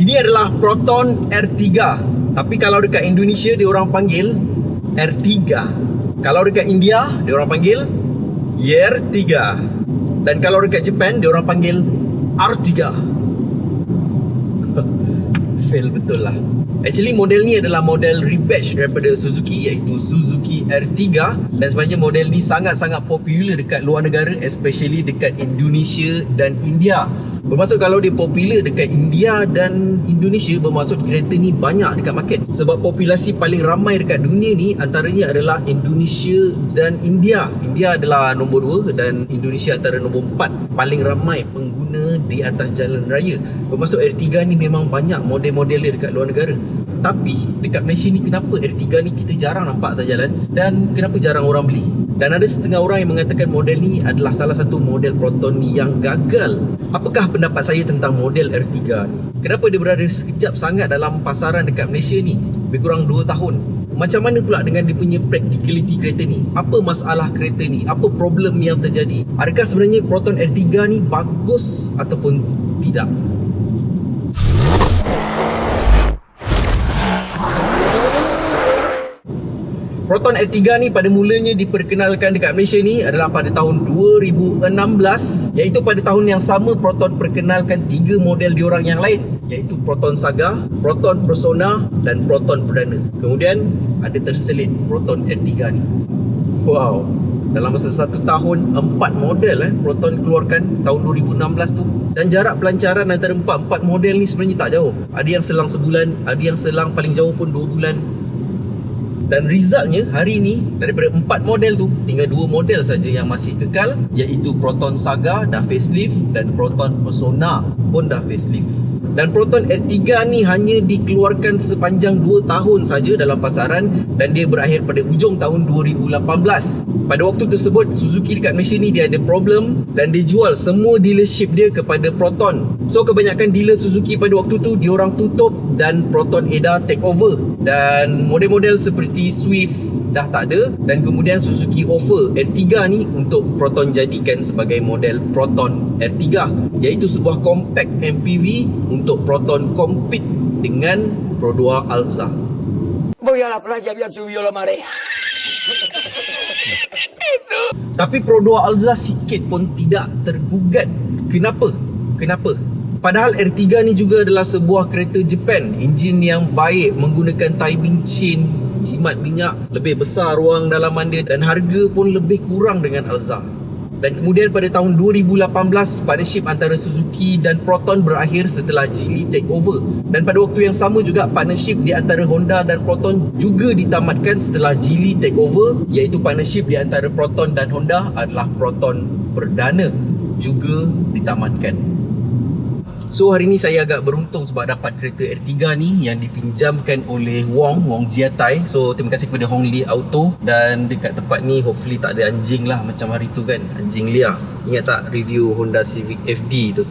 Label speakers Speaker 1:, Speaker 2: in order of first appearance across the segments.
Speaker 1: Ini adalah Proton R3. Tapi kalau dekat Indonesia dia orang panggil R3. Kalau dekat India dia orang panggil YR3. Dan kalau dekat Japan dia orang panggil R3. Fail betul lah. Actually model ni adalah model rebatch daripada Suzuki, iaitu Suzuki R3. Dan sebenarnya model ni sangat-sangat popular dekat luar negara, especially dekat Indonesia dan India. Bermaksud kalau dia popular dekat India dan Indonesia, bermaksud kereta ni banyak dekat market. Sebab populasi paling ramai dekat dunia ni antaranya adalah Indonesia dan India. India adalah nombor 2 dan Indonesia antara nombor 4 paling ramai pengguna di atas jalan raya. Bermaksud R3 ni memang banyak model-model dia dekat luar negara. Tapi dekat Malaysia ni kenapa R3 ni kita jarang nampak atas jalan dan kenapa jarang orang beli? Dan ada setengah orang yang mengatakan model ni adalah salah satu model Proton yang gagal. Apakah pendapat saya tentang model R3 ni? Kenapa dia berada sekejap sangat dalam pasaran dekat Malaysia ni? Lebih kurang 2 tahun. Macam mana pula dengan dia punya practicality kereta ni? Apa masalah kereta ni? Apa problem yang terjadi? Adakah sebenarnya Proton R3 ni bagus ataupun tidak? Proton R3 ni pada mulanya diperkenalkan dekat Malaysia ni adalah pada tahun 2016, iaitu pada tahun yang sama Proton perkenalkan 3 model diorang yang lain, iaitu Proton Saga, Proton Persona dan Proton Perdana. Kemudian ada terselit Proton R3 ni. Wow, dalam masa 1 tahun 4 model Proton keluarkan tahun 2016 tu. Dan jarak pelancaran antara 4 model ni sebenarnya tak jauh. Ada yang selang sebulan, ada yang selang paling jauh pun 2 bulan. Dan resultnya hari ni daripada 4 model tu tinggal 2 model saja yang masih kekal, iaitu Proton Saga dah facelift dan Proton Persona pun dah facelift. Dan Proton R3 ni hanya dikeluarkan sepanjang 2 tahun saja dalam pasaran dan dia berakhir pada hujung tahun 2018. Pada waktu tersebut Suzuki dekat Malaysia ni dia ada problem dan dia jual semua dealership dia kepada Proton. So kebanyakan dealer Suzuki pada waktu tu diorang tutup dan Proton Eda take over. Dan model-model seperti Swift dah tak ada dan kemudian Suzuki offer R3 ni untuk Proton jadikan sebagai model Proton R3, iaitu sebuah compact MPV untuk Proton compete dengan Pro 2 Alza.
Speaker 2: Voy a la playa, ya subió la marea.
Speaker 1: Tapi Pro 2 Alza sikit pun tidak tergugat. Kenapa? Padahal R3 ni juga adalah sebuah kereta Japan, enjin yang baik, menggunakan timing chain, jimat minyak, lebih besar ruang dalaman dia dan harga pun lebih kurang dengan Alza. Dan kemudian pada tahun 2018 partnership antara Suzuki dan Proton berakhir setelah Geely take over. Dan pada waktu yang sama juga partnership di antara Honda dan Proton juga ditamatkan setelah Geely take over, iaitu partnership di antara Proton dan Honda adalah Proton Perdana juga ditamatkan. So hari ni saya agak beruntung sebab dapat kereta R3 ni yang dipinjamkan oleh Wong Jiatai. So terima kasih kepada Hong Li Auto. Dan dekat tempat ni hopefully tak ada anjing lah macam hari tu kan, anjing liar. Ingat tak review Honda Civic FD tu?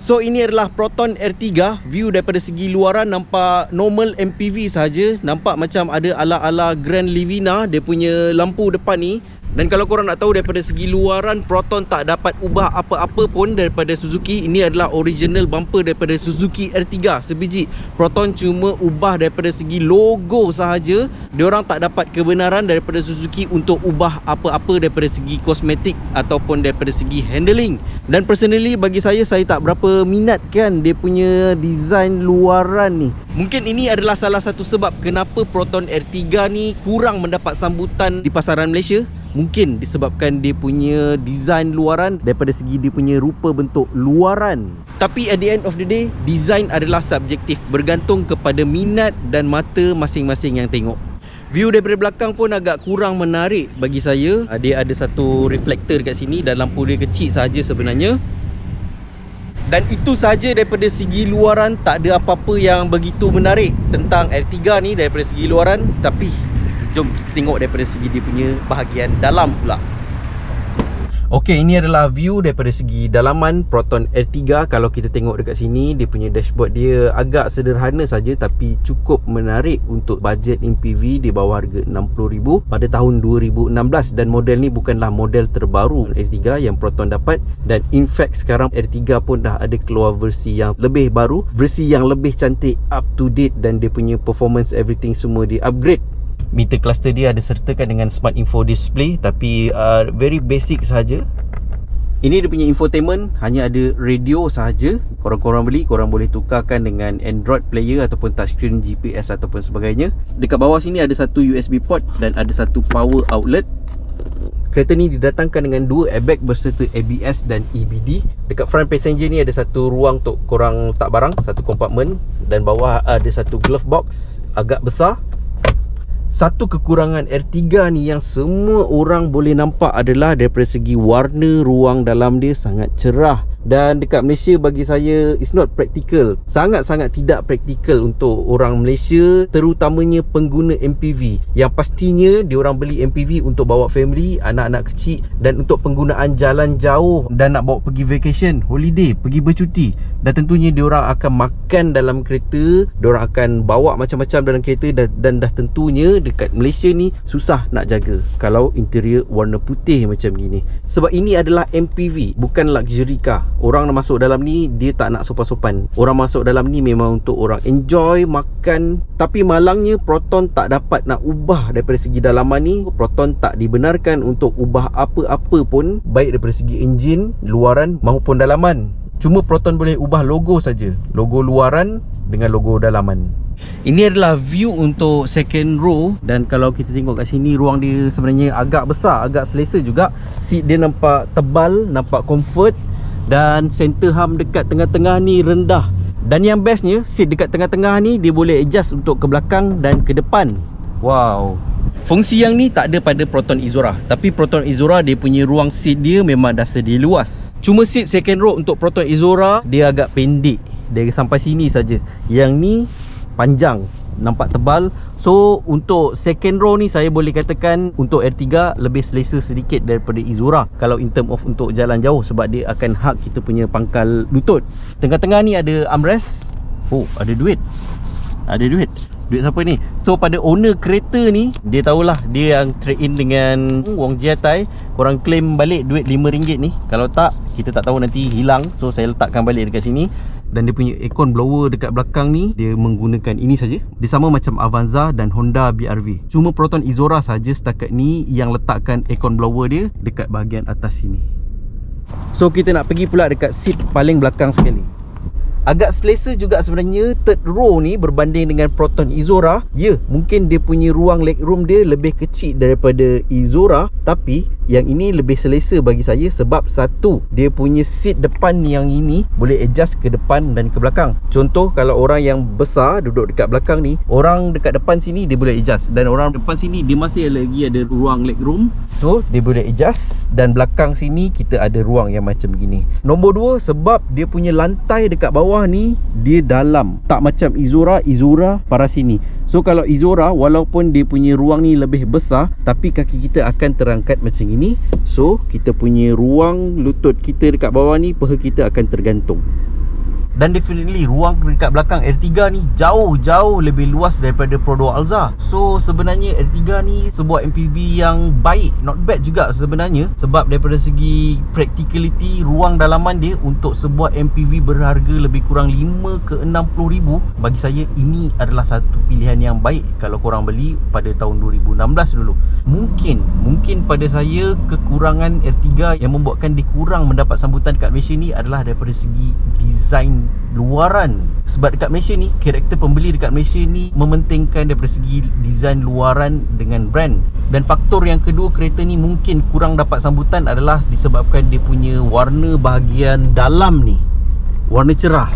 Speaker 1: So ini adalah Proton R3. View daripada segi luaran nampak normal MPV saja. Nampak macam ada ala-ala Grand Livina dia punya lampu depan ni. Dan kalau korang nak tahu daripada segi luaran, Proton tak dapat ubah apa-apa pun daripada Suzuki. Ini adalah original bumper daripada Suzuki R3 sebiji. Proton cuma ubah daripada segi logo sahaja. Diorang tak dapat kebenaran daripada Suzuki untuk ubah apa-apa daripada segi kosmetik ataupun daripada segi handling. Dan personally bagi saya tak berapa minat kan dia punya design luaran ni. Mungkin ini adalah salah satu sebab kenapa Proton R3 ni kurang mendapat sambutan di pasaran Malaysia. Mungkin disebabkan dia punya design luaran daripada segi dia punya rupa bentuk luaran. Tapi at the end of the day, design adalah subjektif, bergantung kepada minat dan mata masing-masing yang tengok. View daripada belakang pun agak kurang menarik bagi saya. Dia ada satu reflektor kat sini dan lampu dia kecil saja sebenarnya. Dan itu saja daripada segi luaran, tak ada apa-apa yang begitu menarik tentang R3 ni daripada segi luaran. Tapi jom kita tengok daripada segi dia punya bahagian dalam pula. Okey, ini adalah view daripada segi dalaman Proton R3. Kalau kita tengok dekat sini, dia punya dashboard dia agak sederhana saja tapi cukup menarik untuk bajet MPV di bawah harga RM60,000 pada tahun 2016. Dan model ni bukanlah model terbaru R3 yang Proton dapat. Dan in fact sekarang R3 pun dah ada keluar versi yang lebih baru, versi yang lebih cantik, up to date, dan dia punya performance everything semua di upgrade. Meter cluster dia ada sertakan dengan smart info display tapi very basic sahaja. Ini dia punya infotainment, hanya ada radio sahaja. Korang-korang beli, korang boleh tukarkan dengan Android player ataupun touchscreen, GPS ataupun sebagainya. Dekat bawah sini ada satu USB port dan ada satu power outlet. Kereta ni didatangkan dengan dua airbag berserta ABS dan EBD. Dekat front passenger ni ada satu ruang untuk korang letak barang, satu kompartmen, dan bawah ada satu glove box agak besar. Satu kekurangan R3 ni yang semua orang boleh nampak adalah daripada segi warna ruang dalam dia sangat cerah. Dan dekat Malaysia bagi saya it's not practical. Sangat-sangat tidak praktikal untuk orang Malaysia, terutamanya pengguna MPV. Yang pastinya diorang beli MPV untuk bawa family, anak-anak kecil, dan untuk penggunaan jalan jauh dan nak bawa pergi vacation, holiday, pergi bercuti. Dan tentunya diorang akan makan dalam kereta, diorang akan bawa macam-macam dalam kereta, dan dah tentunya dekat Malaysia ni susah nak jaga kalau interior warna putih macam gini. Sebab ini adalah MPV, bukan luxury car. Orang nak masuk dalam ni, dia tak nak sopan-sopan. Orang masuk dalam ni memang untuk orang enjoy, makan. Tapi malangnya Proton tak dapat nak ubah daripada segi dalaman ni. Proton tak dibenarkan untuk ubah apa-apa pun, baik daripada segi enjin, luaran maupun dalaman. Cuma Proton boleh ubah logo saja, logo luaran dengan logo dalaman. Ini adalah view untuk second row. Dan kalau kita tengok kat sini, ruang dia sebenarnya agak besar, agak selesa juga. Seat dia nampak tebal, nampak comfort. Dan center hum dekat tengah-tengah ni rendah. Dan yang bestnya, seat dekat tengah-tengah ni dia boleh adjust untuk ke belakang dan ke depan. Wow. Fungsi yang ni tak ada pada Proton Izora. Tapi Proton Izora dia punya ruang seat dia memang dah sedia luas. Cuma seat second row untuk Proton Izora dia agak pendek. Dia sampai sini saja. Yang ni panjang, nampak tebal. So untuk second row ni saya boleh katakan untuk R3 lebih selesa sedikit daripada Izora kalau in term of untuk jalan jauh, sebab dia akan hug kita punya pangkal lutut. Tengah-tengah ni ada armrest. Oh, ada duit. Ada duit. Duit siapa ni? So pada owner kereta ni, dia tahulah dia yang trade in dengan wang jiatai. Korang claim balik duit RM5 ni. Kalau tak, kita tak tahu nanti hilang. So saya letakkan balik dekat sini. Dan dia punya aircon blower dekat belakang ni, dia menggunakan ini saja. Dia sama macam Avanza dan Honda BRV. Cuma Proton Izora saja setakat ni yang letakkan aircon blower dia dekat bahagian atas sini. So kita nak pergi pula dekat seat paling belakang sekali. Agak selesa juga sebenarnya third row ni berbanding dengan Proton Izora. Ya, mungkin dia punya ruang legroom dia lebih kecil daripada Izora, tapi yang ini lebih selesa bagi saya sebab satu, dia punya seat depan yang ini boleh adjust ke depan dan ke belakang. Contoh kalau orang yang besar duduk dekat belakang ni, orang dekat depan sini dia boleh adjust, dan orang depan sini dia masih lagi ada ruang legroom. So dia boleh adjust, dan belakang sini kita ada ruang yang macam begini. Nombor dua, sebab dia punya lantai dekat bawah ni dia dalam, tak macam Izora paras sini. So kalau Izora walaupun dia punya ruang ni lebih besar, tapi kaki kita akan terangkat macam ini. So kita punya ruang lutut kita dekat bawah ni, paha kita akan tergantung. Dan definitely ruang dekat belakang R3 ni jauh-jauh lebih luas daripada Prodor Alza. So sebenarnya R3 ni sebuah MPV yang baik, not bad juga sebenarnya. Sebab daripada segi practicality, ruang dalaman dia untuk sebuah MPV berharga lebih kurang 5 ke 60 ribu, bagi saya ini adalah satu pilihan yang baik kalau korang beli pada tahun 2016 dulu. Mungkin pada saya kekurangan R3 yang membuatkan dia kurang mendapat sambutan dekat Malaysia ni adalah daripada segi design luaran. Sebab dekat Malaysia ni, karakter pembeli dekat Malaysia ni mementingkan daripada segi design luaran dengan brand. Dan faktor yang kedua, kereta ni mungkin kurang dapat sambutan adalah disebabkan dia punya warna bahagian dalam ni, warna cerah.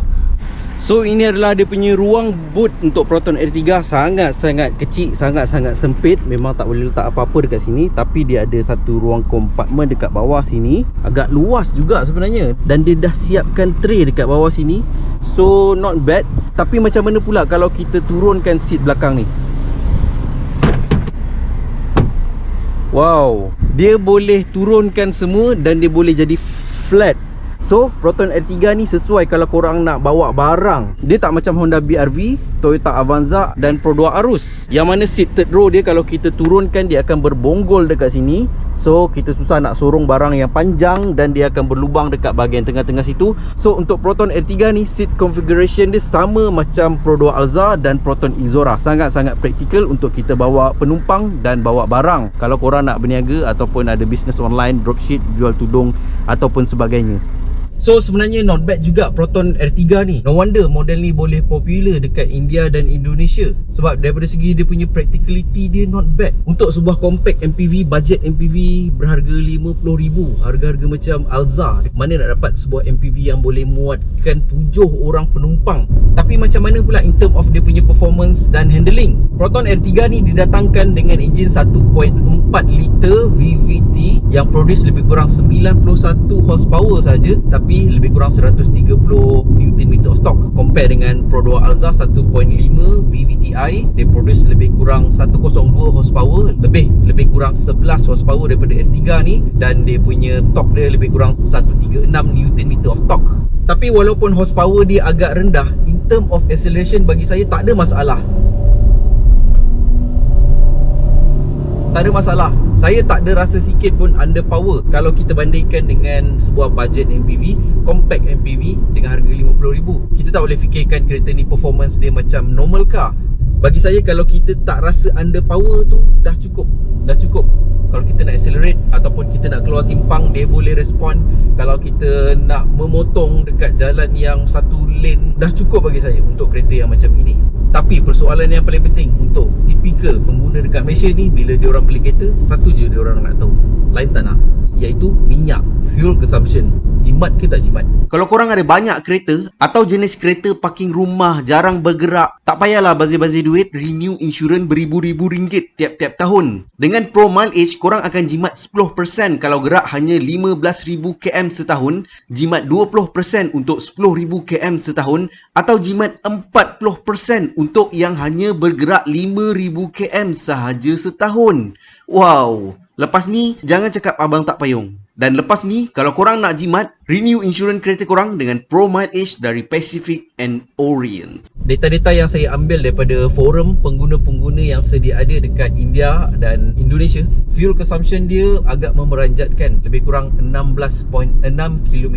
Speaker 1: So ini adalah dia punya ruang boot untuk Proton R3. Sangat-sangat kecil, sangat-sangat sempit. Memang tak boleh letak apa-apa dekat sini. Tapi dia ada satu ruang kompartmen dekat bawah sini. Agak luas juga sebenarnya. Dan dia dah siapkan tray dekat bawah sini. So not bad. Tapi macam mana pula kalau kita turunkan seat belakang ni? Wow, dia boleh turunkan semua dan dia boleh jadi flat. So Proton R3 ni sesuai kalau korang nak bawa barang. Dia tak macam Honda BR-V, Toyota Avanza dan Pro 2 Arus, yang mana seat third row dia kalau kita turunkan dia akan berbonggol dekat sini. So kita susah nak sorong barang yang panjang dan dia akan berlubang dekat bahagian tengah-tengah situ. So untuk Proton R3 ni seat configuration dia sama macam Pro 2 Alza dan Proton Exora. Sangat-sangat praktikal untuk kita bawa penumpang dan bawa barang kalau korang nak berniaga ataupun ada bisnes online, dropship, jual tudung ataupun sebagainya. So sebenarnya not bad juga Proton R3 ni. No wonder model ni boleh popular dekat India dan Indonesia, sebab daripada segi dia punya practicality dia not bad. Untuk sebuah compact MPV, budget MPV berharga RM50,000, harga-harga macam Alza, mana nak dapat sebuah MPV yang boleh muatkan 7 orang penumpang. Tapi macam mana pula in term of dia punya performance dan handling? Proton R3 ni didatangkan dengan enjin 1.4 liter VVT yang produce lebih kurang 91 horsepower saja, tapi lebih kurang 130 Nm of torque. Compare dengan Pro 2 Alza 1.5 VVTi, dia produce lebih kurang 102 horsepower, lebih kurang 11 horsepower daripada R3 ni, dan dia punya torque dia lebih kurang 136 Nm of torque. Tapi walaupun horsepower dia agak rendah, in term of acceleration bagi saya tak ada masalah. Tak ada masalah. Saya tak ada rasa sikit pun underpower kalau kita bandingkan dengan sebuah budget MPV, compact MPV dengan harga RM50,000. Kita tak boleh fikirkan kereta ni performance dia macam normal car. Bagi saya kalau kita tak rasa underpower tu dah cukup. Kalau kita nak accelerate ataupun kita nak keluar simpang, dia boleh respond. Kalau kita nak memotong dekat jalan yang satu lane, dah cukup bagi saya untuk kereta yang macam ini. Tapi persoalan yang paling penting untuk tipikal pengguna dekat Malaysia ni, bila diorang beli kereta, satu je diorang nak tahu, lain tak nak, iaitu minyak, fuel consumption. Jimat ke tak jimat? Kalau korang ada banyak kereta atau jenis kereta parking rumah jarang bergerak, tak payahlah bazir-bazir duit renew insurans beribu-ribu ringgit tiap-tiap tahun. Dengan Pro Mileage, korang akan jimat 10% kalau gerak hanya 15,000 km setahun, jimat 20% untuk 10,000 km setahun, atau jimat 40% untuk yang hanya bergerak 5,000 km sahaja setahun. Wow! Lepas ni, jangan cakap abang tak payung. Dan lepas ni, kalau korang nak jimat, renew insurans kereta korang dengan Pro Mileage dari Pacific and Orient. Data-data yang saya ambil daripada forum pengguna-pengguna yang sedia ada dekat India dan Indonesia, fuel consumption dia agak memeranjatkan, lebih kurang 16.6 km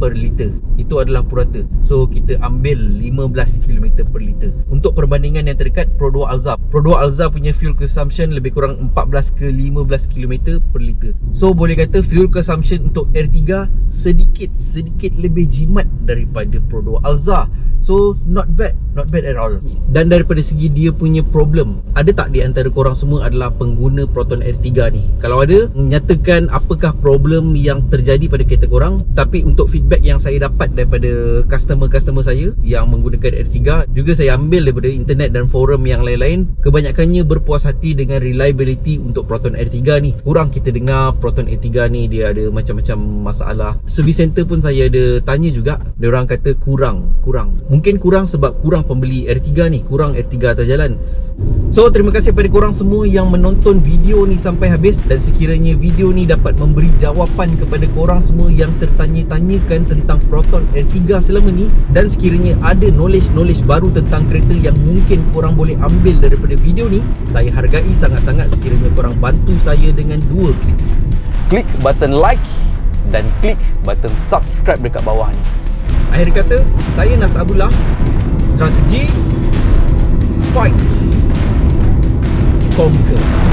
Speaker 1: per liter. Itu adalah purata. So kita ambil 15 km per liter. Untuk perbandingan yang terdekat, Pro 2 Alza. Pro 2 Alza punya fuel consumption lebih kurang 14 ke 15 km per liter. So boleh kata fuel consumption untuk R3 sedikit lebih jimat daripada Pro 2 Alza. So not bad at all. Dan daripada segi dia punya problem, ada tak di antara korang semua adalah pengguna Proton R3 ni? Kalau ada, nyatakan apakah problem yang terjadi pada kereta korang. Tapi untuk feedback yang saya dapat daripada customer-customer saya yang menggunakan R3, juga saya ambil daripada internet dan forum yang lain-lain, kebanyakannya berpuas hati dengan reliability untuk Proton R3 ni. Kurang kita dengar Proton R3 ni dia ada macam-macam masalah. Service center pun saya ada tanya juga, dia orang kata kurang. Mungkin kurang sebab kurang pembeli R3 ni, kurang R3 atas jalan. So terima kasih kepada korang semua yang menonton video ni sampai habis, dan sekiranya video ni dapat memberi jawapan kepada korang semua yang tertanya-tanyakan tentang Proton R3 selama ni, dan sekiranya ada knowledge baru tentang kereta yang mungkin korang boleh ambil daripada video ni, saya hargai sangat-sangat sekiranya korang bantu saya dengan 2 klik. Klik button like dan klik button subscribe dekat bawah ni. Akhir kata, saya Nas Abdullah. Strategi, fight, conquer.